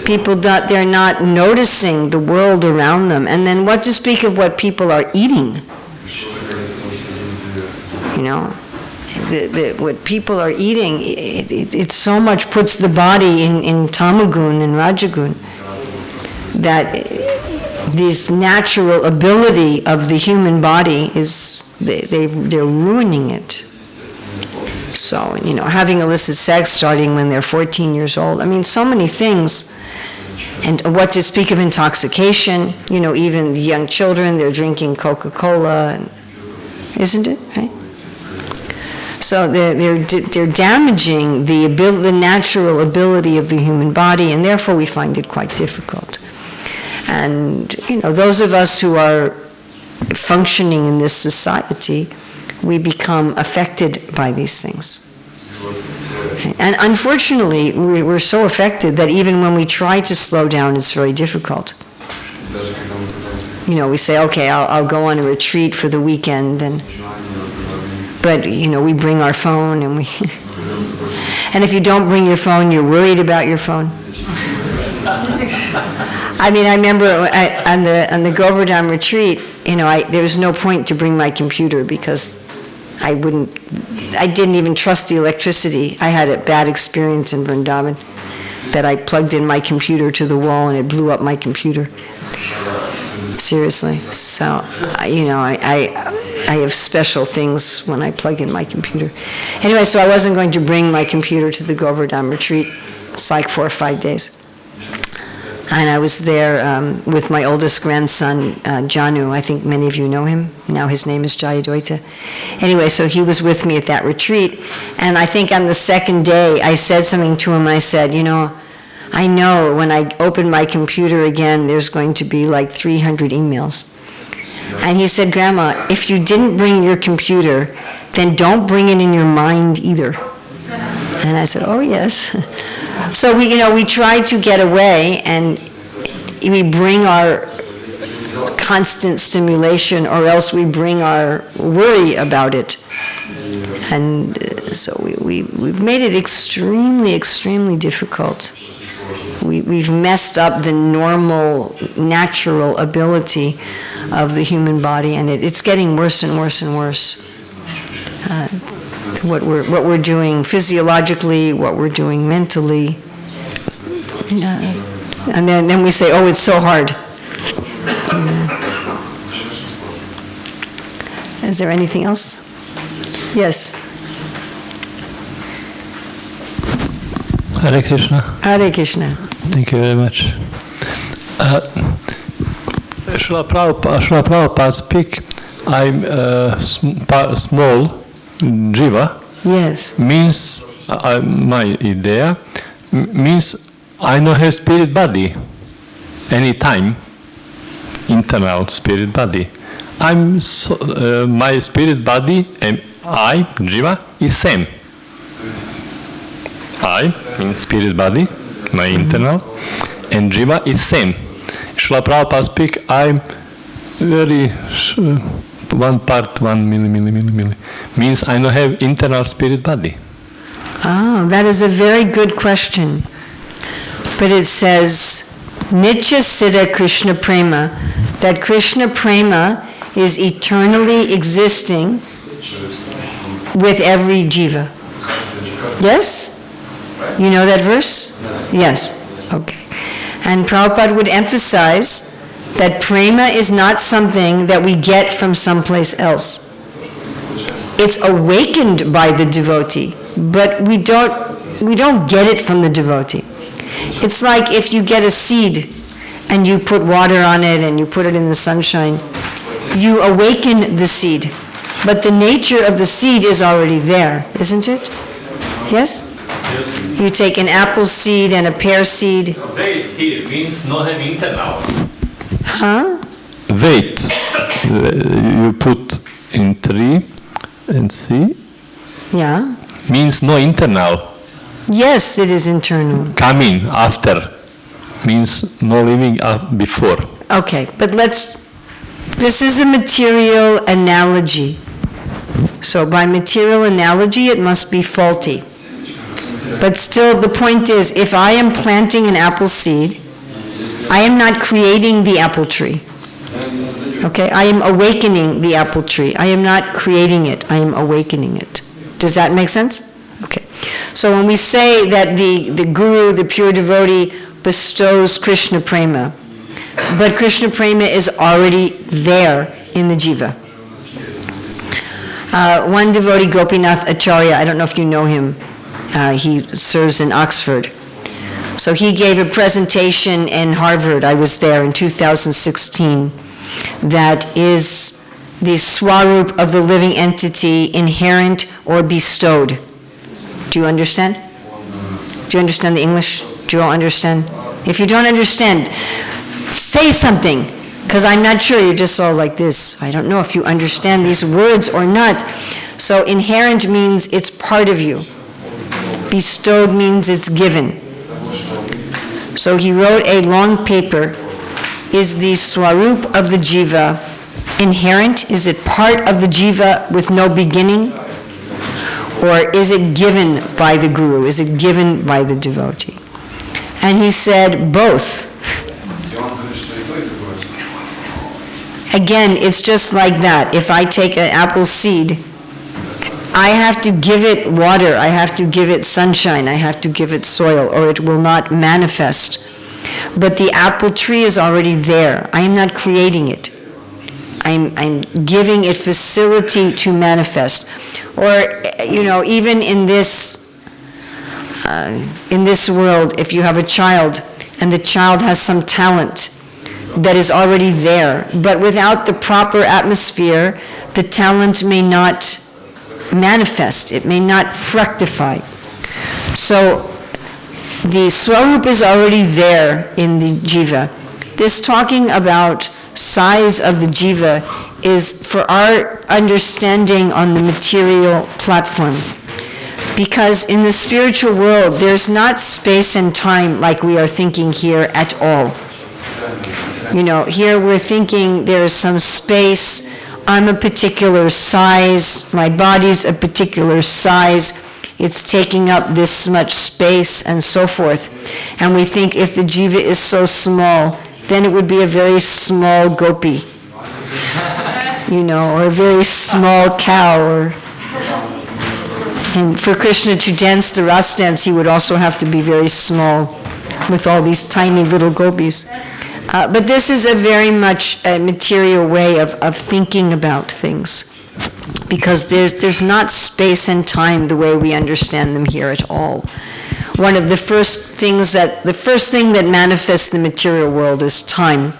People, they're not noticing the world around them. And then what to speak of what people are eating? What people are eating, it so much puts the body in tamagun and rajagun that this natural ability of the human body they're ruining it. So, having illicit sex starting when they're 14 years old, I mean, so many things. And what to speak of intoxication, even the young children, they're drinking Coca-Cola, isn't it, right? So they're damaging the natural ability of the human body, and therefore we find it quite difficult. And, those of us who are functioning in this society, we become affected by these things. And unfortunately, we're so affected that even when we try to slow down, it's very difficult. We say, okay, I'll go on a retreat for the weekend, but we bring our phone, and and if you don't bring your phone, you're worried about your phone. I mean, I remember on the Govardhan retreat, there was no point to bring my computer because I didn't even trust the electricity. I had a bad experience in Vrindavan that I plugged in my computer to the wall and it blew up my computer. Seriously. So, I have special things when I plug in my computer. Anyway, so I wasn't going to bring my computer to the Govardhan retreat. It's like 4 or 5 days. And I was there with my oldest grandson, Janu. I think many of you know him. Now his name is Jayadoita. Anyway, so he was with me at that retreat. And I think on the second day, I said something to him. I said, you know, I know when I open my computer again, there's going to be like 300 emails. And he said, Grandma, if you didn't bring your computer, then don't bring it in your mind either. And I said, oh, yes. So we try to get away, and we bring our constant stimulation, or else we bring our worry about it. And so we've made it extremely, extremely difficult. We've messed up the normal, natural ability of the human body, and it's getting worse and worse and worse. What we're doing physiologically, what we're doing mentally, and then we say, "Oh, it's so hard." Is there anything else? Yes. Hare Krishna. Hare Krishna. Thank you very much. Srila Prabhupada speak, I'm small jiva. Yes. Means, my idea, means I don't have spirit body anytime, internal spirit body. My spirit body and I, jiva, is same. I means spirit body, my internal, and jiva is same. Srila Prabhupada speak, I'm very 1 part, 1 milli. Means I don't have internal spirit body. Ah, that is a very good question. But it says, Nitya Siddha Krishna Prema, that Krishna Prema is eternally existing with every jiva. Yes? You know that verse? Yes. Okay. And Prabhupada would emphasize that prema is not something that we get from someplace else. It's awakened by the devotee, but we don't get it from the devotee. It's like if you get a seed and you put water on it and you put it in the sunshine, you awaken the seed, but the nature of the seed is already there, isn't it? Yes? You take an apple seed and a pear seed. Wait here means no have internal. Huh? Wait. You put in tree and see. Yeah. Means no internal. Yes, it is internal. Coming after. Means no living before. Okay, but this is a material analogy. So by material analogy, it must be faulty. But still, the point is, if I am planting an apple seed, I am not creating the apple tree. Okay, I am awakening the apple tree. I am not creating it, I am awakening it. Does that make sense? Okay. So when we say that the guru, the pure devotee, bestows Krishna Prema, but Krishna Prema is already there in the jiva. One devotee, Gopinath Acharya, I don't know if you know him, he serves in Oxford. So he gave a presentation in Harvard, I was there in 2016, that is the swarup of the living entity, inherent or bestowed. Do you understand? Do you understand the English? Do you all understand? If you don't understand, say something, because I'm not sure, you're just all like this. I don't know if you understand these words or not. So inherent means it's part of you. Bestowed means it's given. So he wrote a long paper. Is the swarup of the jiva inherent? Is it part of the jiva with no beginning? Or is it given by the guru? Is it given by the devotee? And he said both. Again, it's just like that. If I take an apple seed, I have to give it water, I have to give it sunshine, I have to give it soil, or it will not manifest. But the apple tree is already there. I am not creating it. I'm giving it facility to manifest. Or, even in this world, if you have a child and the child has some talent that is already there, but without the proper atmosphere, the talent may not manifest, it may not fructify. So the Swarup is already there in the Jiva. This talking about size of the Jiva is for our understanding on the material platform. Because in the spiritual world, there's not space and time like we are thinking here at all. You know, here we're thinking there's some space, I'm a particular size, my body's a particular size, it's taking up this much space and so forth. And we think if the jiva is so small, then it would be a very small gopi, you know, or a very small cow. And for Krishna to dance the Ras dance, he would also have to be very small with all these tiny little gopis. But this is a very much a material way of thinking about things, because there's not space and time the way we understand them here at all. One of the first thing that manifests the material world is time.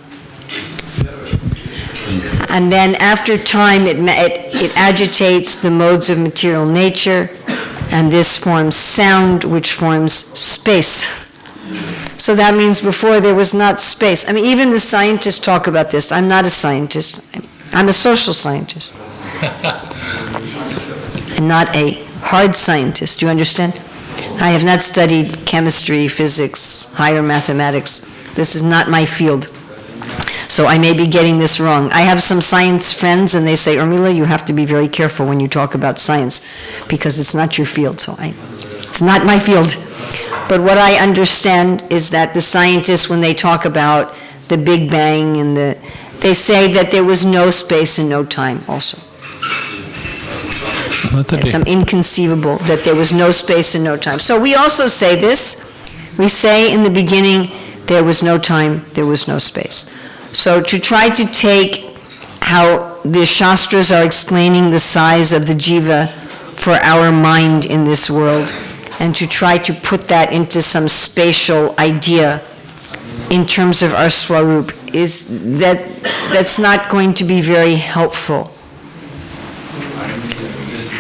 And then after time, it agitates the modes of material nature, and this forms sound, which forms space. So that means before there was not space. I mean, even the scientists talk about this. I'm not a scientist. I'm a social scientist. And not a hard scientist. Do you understand? I have not studied chemistry, physics, higher mathematics. This is not my field. So I may be getting this wrong. I have some science friends, and they say, Urmila, you have to be very careful when you talk about science, because it's not your field. So it's not my field. But what I understand is that the scientists, when they talk about the Big Bang, they say that there was no space and no time also. It's some inconceivable that there was no space and no time. So we also say this. We say in the beginning, there was no time, there was no space. So to try to take how the Shastras are explaining the size of the jiva for our mind in this world, and to try to put that into some spatial idea in terms of our Swarup, that's not going to be very helpful.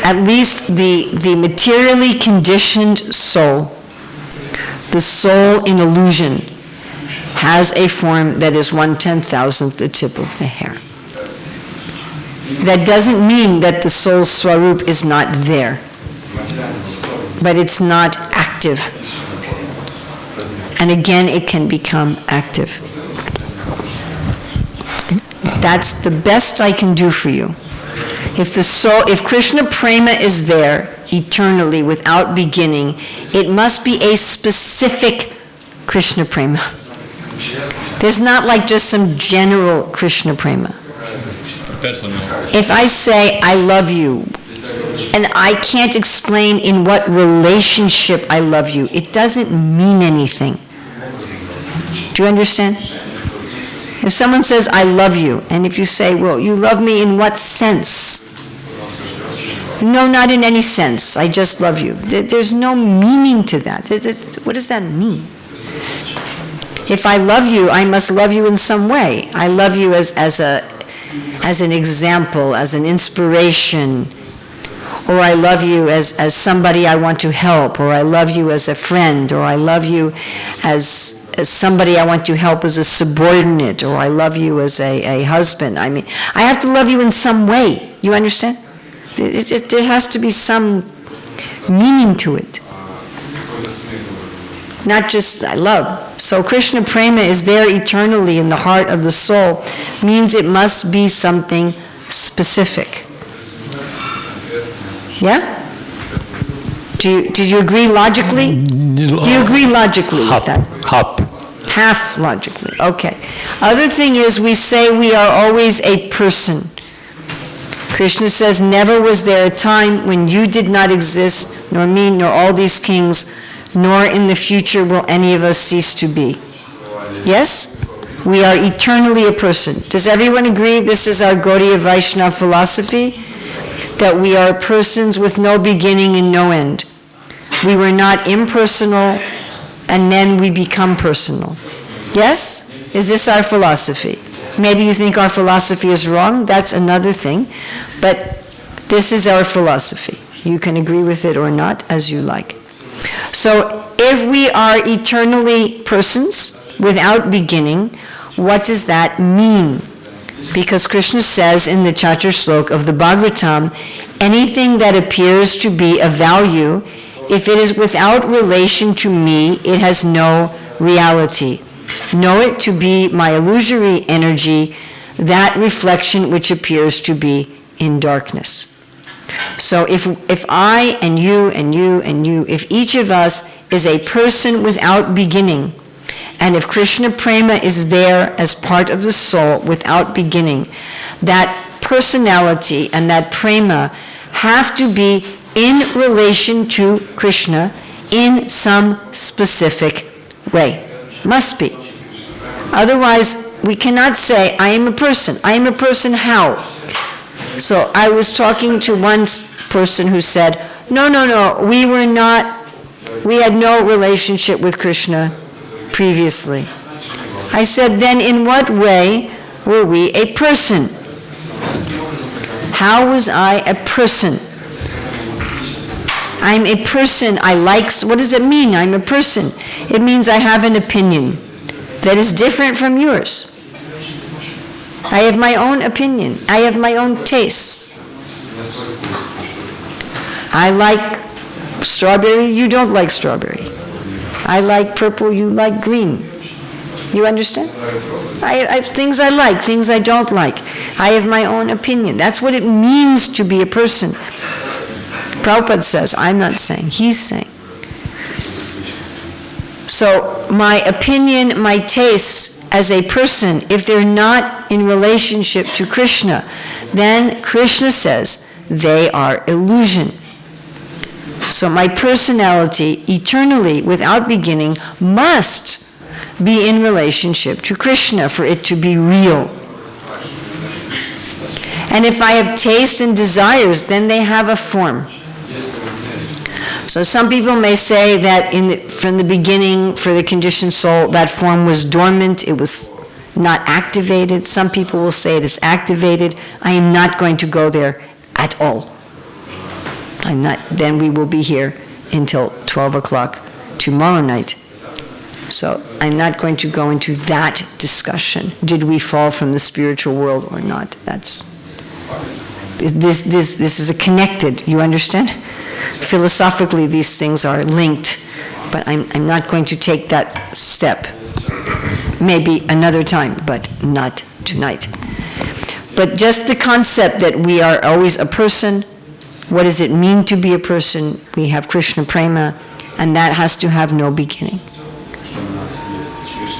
At least the materially conditioned soul, the soul in illusion, has a form that is 1/10,000th the tip of the hair. That doesn't mean that the soul's Swarup is not there, but it's not active. And again, it can become active. That's the best I can do for you. If Krishna Prema is there eternally without beginning, it must be a specific Krishna Prema. There's not like just some general Krishna Prema. If I say, I love you, and I can't explain in what relationship I love you, it doesn't mean anything. Do you understand? If someone says, I love you, and if you say, well, you love me in what sense? No, not in any sense. I just love you. There's no meaning to that. What does that mean? If I love you, I must love you in some way. I love you as an example, as an inspiration, or I love you as somebody I want to help, or I love you as a friend, or I love you as somebody I want to help as a subordinate, or I love you as a husband. I mean, I have to love you in some way. You understand? There has to be some meaning to it. Not just I love. So Krishna Prema is there eternally in the heart of the soul, means it must be something specific. Yeah? Did you agree logically? Do you agree logically with that? Half logically, okay. Other thing is, we say we are always a person. Krishna says, never was there a time when you did not exist, nor me, nor all these kings, nor in the future will any of us cease to be. Yes? We are eternally a person. Does everyone agree this is our Gaudiya Vaishnava philosophy? That we are persons with no beginning and no end. We were not impersonal and then we become personal. Yes? Is this our philosophy? Maybe you think our philosophy is wrong. That's another thing. But this is our philosophy. You can agree with it or not, as you like. So if we are eternally persons without beginning, what does that mean? Because Krishna says in the Chatur Slok of the Bhagavatam, anything that appears to be of value, if it is without relation to me, it has no reality. Know it to be my illusory energy, that reflection which appears to be in darkness. So if I and you and you and you, if each of us is a person without beginning, and if Krishna Prema is there as part of the soul without beginning, that personality and that Prema have to be in relation to Krishna in some specific way. Must be. Otherwise, we cannot say, I am a person. I am a person how? So I was talking to one person who said, no, we had no relationship with Krishna previously. I said, then in what way were we a person? How was I a person? I'm a person, I like, what does it mean, I'm a person? It means I have an opinion that is different from yours. I have my own opinion. I have my own tastes. I like strawberry, you don't like strawberry. I like purple, you like green. You understand? I have things I like, things I don't like. I have my own opinion. That's what it means to be a person. Prabhupada says, I'm not saying, he's saying. So my opinion, my tastes as a person, if they're not in relationship to Krishna, then Krishna says they are illusion. So my personality, eternally, without beginning, must be in relationship to Krishna for it to be real. And if I have taste and desires, then they have a form. So some people may say that from the beginning, for the conditioned soul, that form was dormant, it was not activated. Some people will say it is activated. I am not going to go there at all. Then we will be here until 12 o'clock tomorrow night. So I'm not going to go into that discussion. Did we fall from the spiritual world or not? This is a connected, you understand? Philosophically, these things are linked, but I'm not going to take that step. Maybe another time, but not tonight. But just the concept that we are always a person, what does it mean to be a person? We have Krishna Prema, and that has to have no beginning.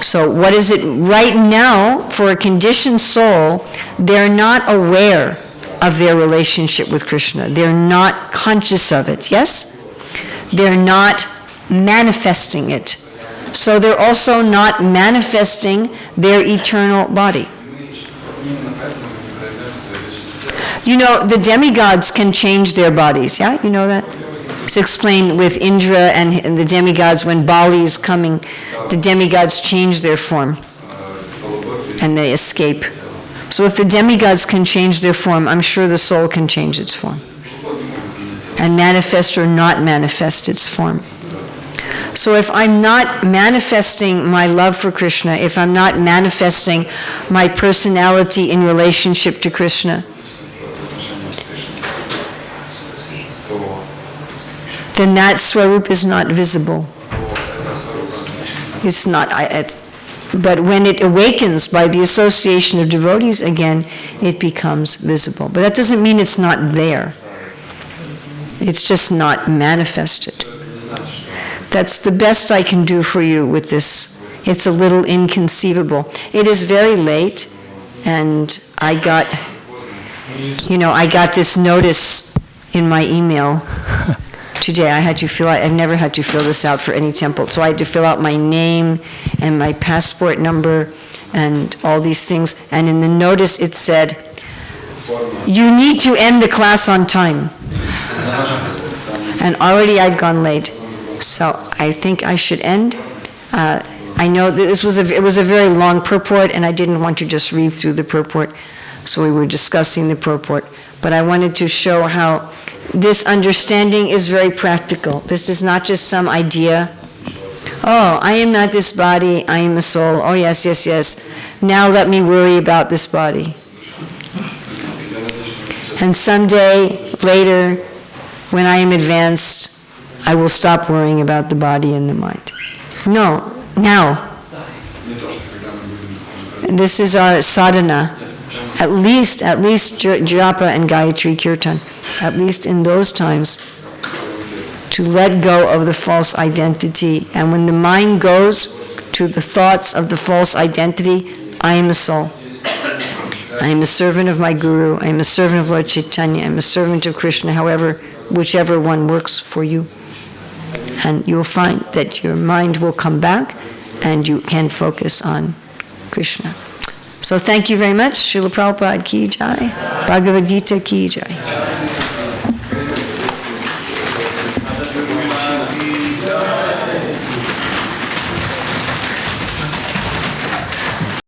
So what is it right now for a conditioned soul? They're not aware of their relationship with Krishna. They're not conscious of it, yes? They're not manifesting it. So they're also not manifesting their eternal body. You know, the demigods can change their bodies, yeah? You know that? It's explained with Indra and the demigods when Bali is coming, the demigods change their form and they escape. So if the demigods can change their form, I'm sure the soul can change its form and manifest or not manifest its form. So if I'm not manifesting my love for Krishna, if I'm not manifesting my personality in relationship to Krishna, then that Swarup is not visible. It's not. But when it awakens by the association of devotees again, it becomes visible. But that doesn't mean it's not there. It's just not manifested. That's the best I can do for you with this. It's a little inconceivable. It is very late, and I got this notice in my email today. I've never had to fill this out for any temple. So I had to fill out my name and my passport number and all these things. And in the notice it said, you need to end the class on time. And already I've gone late. So I think I should end. I know that it was a very long purport, and I didn't want to just read through the purport, so we were discussing the purport. But I wanted to show how this understanding is very practical. This is not just some idea. Oh, I am not this body, I am a soul. Oh, yes, yes, yes. Now let me worry about this body. And someday, later, when I am advanced, I will stop worrying about the body and the mind. No, now. This is our sadhana. At least japa and Gayatri Kirtan, at least in those times, to let go of the false identity. And when the mind goes to the thoughts of the false identity, I am a soul. I am a servant of my Guru. I am a servant of Lord Chaitanya. I am a servant of Krishna, whichever one works for you. And you'll find that your mind will come back and you can focus on Krishna. So thank you very much. Srila Prabhupada ki jai. Bhagavad Gita ki jai.